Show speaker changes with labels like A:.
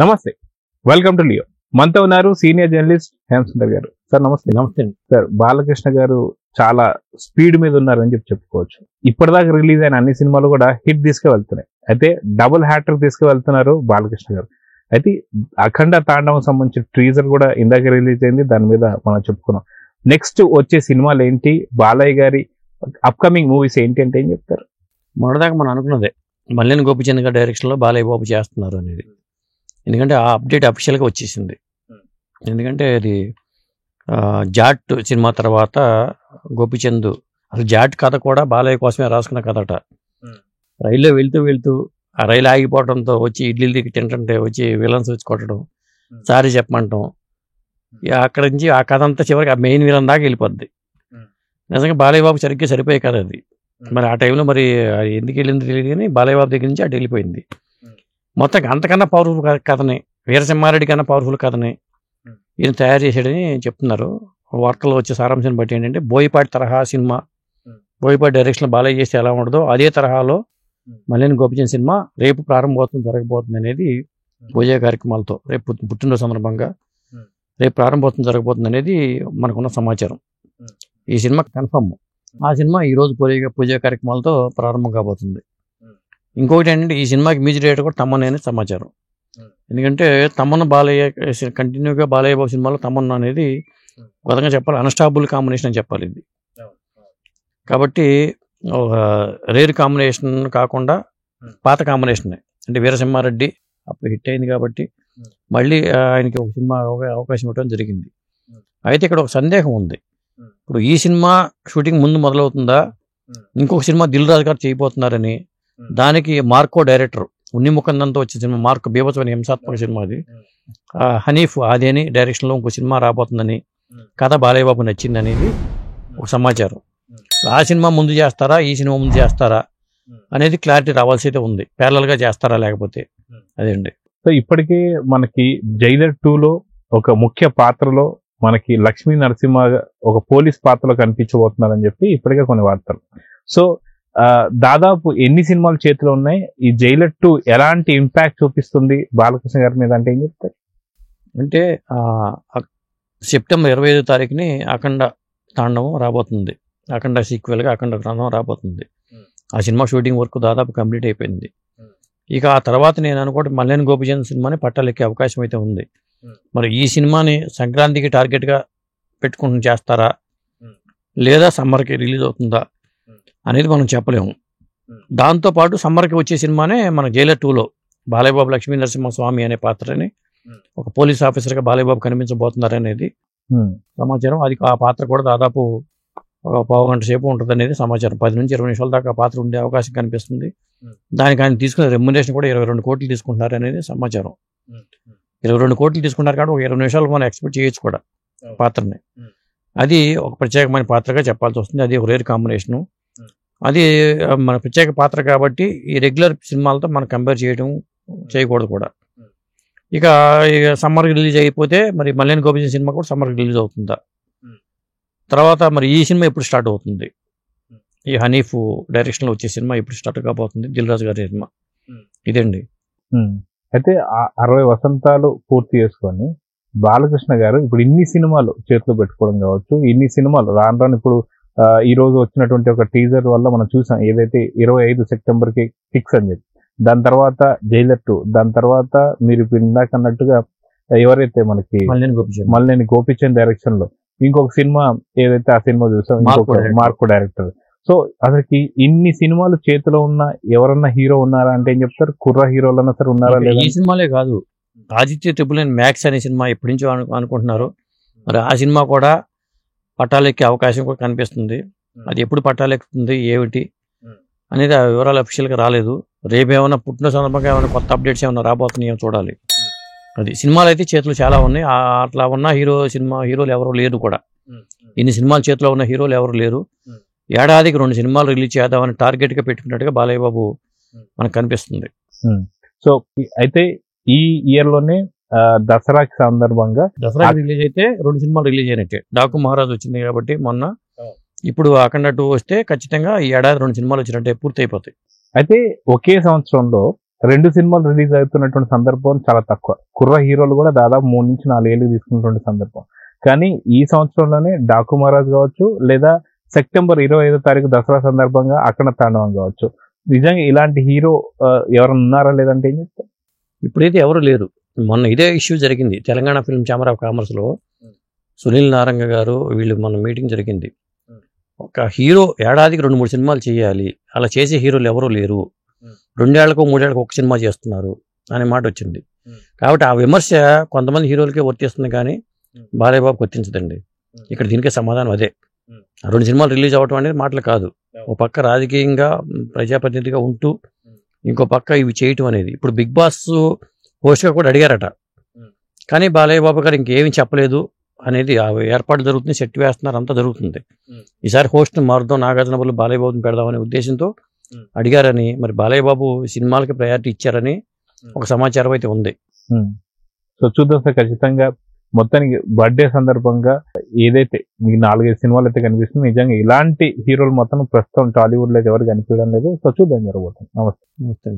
A: నమస్తే, welcome to Leo. మనతో ఉన్నారు సీనియర్ జర్నలిస్ట్ హేమసుందర్ గారు. సార్ నమస్తే.
B: నమస్తే.
A: సార్, బాలకృష్ణ గారు చాలా స్పీడ్ మీద ఉన్నారని చెప్పుకోవచ్చు. ఇప్పటిదాకా రిలీజ్ అయిన అన్ని సినిమాలు కూడా హిట్ తీసుకువెళ్తున్నాయి. అయితే డబుల్ హ్యాట్రిక్ తీసుకువెళ్తున్నారు బాలకృష్ణ గారు. అయితే అఖండ తాండవం సంబంధించిన ట్రీజర్ కూడా ఇందాక రిలీజ్ అయింది, దాని మీద మనం చెప్పుకున్నాం. నెక్స్ట్ వచ్చే సినిమాలు ఏంటి, బాలయ్య గారి అప్కమింగ్ మూవీస్ ఏంటి అంటే ఏం చెప్తారు?
B: మొదటిదాకా మనం అనుకున్నదే మల్లేని గోపిచంద్ గారి డైరెక్షన్లో బాలయ్య బాబు చేస్తున్నారు అనేది. ఎందుకంటే ఆ అప్డేట్ అఫీషియల్గా వచ్చేసింది. ఎందుకంటే అది జాట్ సినిమా తర్వాత గోపిచంద్ అసలు జాట్ కథ కూడా బాలయ్య కోసమే రాసుకున్న కథట. రైల్లో వెళ్తూ ఆ రైలు ఆగిపోవడంతో వచ్చి ఇడ్లీలు దిగి తింటుంటే వచ్చి విలన్స్ వచ్చి కొట్టడం, సారీ చెప్పమంటాం, అక్కడి నుంచి ఆ కథ అంతా చివరికి ఆ మెయిన్ విలన్ దాకా వెళ్ళిపోద్ది. నిజంగా బాలయ్య బాబు సరిగ్గా సరిపోయే కథ అది. మరి ఆ టైంలో మరి ఎందుకు వెళ్ళింది తెలియదు, కానీ బాలయ్య బాబు దగ్గర నుంచి అటు వెళ్ళిపోయింది. మొత్తం అంతకన్నా పవర్ఫుల్ కథని, వీరసింహారెడ్డి కన్నా పవర్ఫుల్ కథని ఈయన తయారు చేశాడని చెప్తున్నారు. వార్తల్లో వచ్చే సారాంశాన్ని బట్టి ఏంటంటే బోయపాటి తరహా సినిమా, బోయపాటి డైరెక్షన్ బాలయ్య చేస్తే ఎలా ఉండదో అదే తరహాలో మల్లేని గోపిచంద్ సినిమా రేపు జరగబోతుంది అనేది పూజా కార్యక్రమాలతో, రేపు పుట్టినరోజు సందర్భంగా రేపు జరగబోతుంది అనేది మనకున్న సమాచారం. ఈ సినిమా కన్ఫర్మ్. ఆ సినిమా ఈరోజు పూజా కార్యక్రమాలతో ప్రారంభం కాబోతుంది. ఇంకొకటి ఏంటంటే ఈ సినిమాకి మ్యూజిక్ డైరెక్టర్ కూడా తమన్ అనేది సమాచారం. ఎందుకంటే తమన్ బాలయ్య కంటిన్యూగా బాలయ్య బాబు సినిమాలో తమన్ అనేది ఒక విధంగా చెప్పాలి అన్స్టాపుల్ కాంబినేషన్ అని చెప్పాలి ఇది. కాబట్టి రేర్ కాంబినేషన్ కాకుండా పాత కాంబినేషన్ అంటే వీరసింహారెడ్డి అప్పుడు హిట్ అయింది కాబట్టి మళ్ళీ ఆయనకి ఒక సినిమా అవకాశం ఇవ్వడం జరిగింది. అయితే ఇక్కడ ఒక సందేహం ఉంది. ఇప్పుడు ఈ సినిమా షూటింగ్ ముందు మొదలవుతుందా, ఇంకొక సినిమా దిల్ రాజు గారు చేయబోతున్నారని, దానికి మార్కో డైరెక్టర్ ఉన్ని ముఖందంతో వచ్చే సినిమా మార్కో బీభత్సమైన హింసాత్మక సినిమా అది, హనీఫ్ ఆదేని డైరెక్షన్లో ఇంకో సినిమా రాబోతుందని, కథ బాలయ్య బాబు నచ్చింది అనేది ఒక సమాచారం. ఆ సినిమా ముందు చేస్తారా, ఈ సినిమా ముందు చేస్తారా అనేది క్లారిటీ రావాల్సి అయితే ఉంది. ప్యారలల్గా చేస్తారా లేకపోతే అదేండి.
A: సో ఇప్పటికే మనకి జైలర్ 2లో ఒక ముఖ్య పాత్రలో మనకి లక్ష్మీ నరసింహ ఒక పోలీస్ పాత్రలో కనిపించబోతున్నారని చెప్పి ఇప్పటికే కొన్ని వార్తలు. సో దాదాపు ఎన్ని సినిమాలు చేతిలో ఉన్నాయి? ఈ జైలర్ 2 ఎలాంటి ఇంపాక్ట్ చూపిస్తుంది బాలకృష్ణ గారి మీద అంటే ఏం చెప్తారు?
B: అంటే సెప్టెంబర్ 25వ తారీఖుని అఖండ తాండవం రాబోతుంది. అఖండ సీక్వెల్గా అఖండ తాండవం రాబోతుంది. ఆ సినిమా షూటింగ్ వర్క్ దాదాపు కంప్లీట్ అయిపోయింది. ఇక ఆ తర్వాత నేను అనుకోండి మల్లేని గోపిచంద్ సినిమాని పట్టాలెక్కే అవకాశం అయితే ఉంది. మరి ఈ సినిమాని సంక్రాంతికి టార్గెట్గా పెట్టుకుని చేస్తారా, లేదా సమ్మర్కి రిలీజ్ అవుతుందా అనేది మనం చెప్పలేము. దాంతోపాటు సమ్మర్కి వచ్చే సినిమానే మన జైలర్ 2లో బాలయ్య బాబు లక్ష్మీ నరసింహస్వామి అనే పాత్రని ఒక పోలీస్ ఆఫీసర్గా బాలయ్య బాబు కనిపించబోతున్నారనేది సమాచారం. అది ఆ పాత్ర కూడా దాదాపు ఒక పావుగంట సేపు ఉంటుంది అనేది సమాచారం. 10 నుంచి 20 నిమిషాల దాకా ఆ పాత్ర ఉండే అవకాశం కనిపిస్తుంది. దానికి ఆయన తీసుకున్న రెమ్యునరేషన్ కూడా 22 కోట్లు తీసుకుంటున్నారు అనేది సమాచారం. 22 కోట్లు తీసుకుంటారు కాబట్టి ఒక 20 నిమిషాలు మనం ఎక్స్పెక్ట్ చేయొచ్చు కూడా పాత్రని. అది ఒక ప్రత్యేకమైన పాత్రగా చెప్పాల్సి వస్తుంది. అది ఒక రేర్ కాంబినేషను. అది మన ప్రత్యేక పాత్ర కాబట్టి ఈ రెగ్యులర్ సినిమాలతో మనం కంపేర్ చేయకూడదు కూడా. ఇక సమ్మర్కి రిలీజ్ అయిపోతే మరి మల్లేని గోపిచంద్ సినిమా కూడా సమ్మర్కి రిలీజ్ అవుతుందా, తర్వాత మరి ఈ సినిమా ఎప్పుడు స్టార్ట్ అవుతుంది, ఈ హనీఫ్ డైరెక్షన్లో వచ్చే సినిమా ఎప్పుడు స్టార్ట్ కాబోతుంది, దిల్ రాజు గారి సినిమా ఇదండి.
A: అయితే 60 వసంతాలు పూర్తి చేసుకొని బాలకృష్ణ గారు ఇప్పుడు ఇన్ని సినిమాలు చేతిలో పెట్టుకోవడం కావచ్చు, ఇన్ని సినిమాలు రాను ఇప్పుడు ఈ రోజు వచ్చినటువంటి ఒక టీజర్ వల్ల మనం చూసాం ఏదైతే 25 సెప్టెంబర్కి ఫిక్స్ అని చెప్పి, దాని తర్వాత జైలర్ 2, దాని తర్వాత మీరు ఇందాక అన్నట్టుగా ఎవరైతే మనకి మల్లేని గోపిచంద్ డైరెక్షన్ లో ఇంకొక సినిమా ఏదైతే ఆ సినిమా చూసాం మార్కో డైరెక్టర్. సో అసలుకి ఇన్ని సినిమాలు చేతిలో ఉన్న ఎవరన్నా హీరో ఉన్నారా అంటే ఏం చెప్తారు? కుర్ర హీరోలన్నా సరే ఉన్నారా?
B: ఈ సినిమాలే కాదు, ఆదిత్య ట్రిపుల్ మ్యాక్స్ అనే సినిమా ఎప్పటి నుంచో అనుకుంటున్నారు. మరి ఆ సినిమా కూడా పట్టాలెక్కే అవకాశం కూడా కనిపిస్తుంది. అది ఎప్పుడు పట్టాలెక్కుతుంది ఏమిటి అనేది ఆ వివరాలు అఫీషియల్గా రాలేదు. రేపు ఏమైనా పుట్టిన సందర్భంగా ఏమైనా కొత్త అప్డేట్స్ ఏమైనా రాబోతున్నాయో చూడాలి. అది సినిమాలు అయితే చేతులు చాలా ఉన్నాయి. అట్లా ఉన్న హీరోలు ఎవరు లేరు కూడా. ఇన్ని సినిమాలు చేతిలో ఉన్న హీరోలు ఎవరు లేరు. ఏడాదికి 2 సినిమాలు రిలీజ్ చేద్దామని టార్గెట్గా పెట్టుకున్నట్టుగా బాలయ్య బాబు మనకు కనిపిస్తుంది.
A: సో అయితే ఈ ఇయర్లోనే దసరాకి సందర్భంగా
B: రిలీజ్ అయితే 2 సినిమాలు రిలీజ్ అయినట్టే. డాకు మహారాజ్ వచ్చింది కాబట్టి మొన్న, ఇప్పుడు అఖండ 2 వస్తే ఖచ్చితంగా ఈ ఏడాది 2 సినిమాలు వచ్చినట్టే పూర్తి అయిపోతాయి.
A: అయితే ఒకే సంవత్సరంలో 2 సినిమాలు రిలీజ్ అవుతున్నటువంటి సందర్భం చాలా తక్కువ. కుర్ర హీరోలు కూడా దాదాపు 3 నుంచి 4 ఏళ్ళు తీసుకున్నటువంటి సందర్భం. కానీ ఈ సంవత్సరంలోనే డాకు మహారాజ్ కావచ్చు, లేదా సెప్టెంబర్ 25వ తారీఖు దసరా సందర్భంగా అఖండ తాండవం కావచ్చు. నిజంగా ఇలాంటి హీరో ఎవరైనా ఉన్నారా లేదంటే ఏం చెప్తారు?
B: ఇప్పుడైతే ఎవరు లేరు. మొన్న ఇదే ఇష్యూ జరిగింది తెలంగాణ ఫిల్మ్ ఛాంబర్ ఆఫ్ కామర్స్లో. సునీల్ నారంగ గారు వీళ్ళు మన మీటింగ్ జరిగింది. ఒక హీరో ఏడాదికి 2-3 సినిమాలు చేయాలి, అలా చేసే హీరోలు ఎవరూ లేరు, 2 ఏళ్లకు 3 ఏళ్లకు ఒక సినిమా చేస్తున్నారు అనే మాట వచ్చింది. కాబట్టి ఆ విమర్శ కొంతమంది హీరోలకే వర్తిస్తుంది కానీ బాలయ్య బాబుకి వర్తించదండి. ఇక్కడ దీనికే సమాధానం అదే. 2 సినిమాలు రిలీజ్ అవ్వటం అనేది మాటలు కాదు. ఒక పక్క రాజకీయంగా ప్రజాప్రతినిధిగా ఉంటూ ఇంకో పక్క ఇవి చేయటం అనేది. ఇప్పుడు బిగ్ బాస్ హోస్ట్గా కూడా అడిగారట, కానీ బాలయ్య బాబు గారు ఇంకేమీ చెప్పలేదు అనేది. ఆ ఏర్పాటు జరుగుతుంది, సెట్ వేస్తున్నారు, అంతా జరుగుతుంది. ఈసారి హోస్ట్ని మారుద్దాం, నాగార్జున బదులు బాలయ్య బాబుని పెడదామనే ఉద్దేశంతో అడిగారని, మరి బాలయ్య బాబు సినిమాలకి ప్రయారిటీ ఇచ్చారని ఒక సమాచారం అయితే ఉంది.
A: సో చూద్దాం సార్. ఖచ్చితంగా మొత్తానికి బర్త్డే సందర్భంగా ఏదైతే మీకు 4-5 సినిమాలు అయితే కనిపిస్తుంది, నిజంగా ఇలాంటి హీరోలు మొత్తం ప్రస్తుతం టాలీవుడ్ లో ఎవరు కనిపించడం లేదు. సో చూద్దాం జరగబోతుంది. నమస్తే.
B: నమస్తే.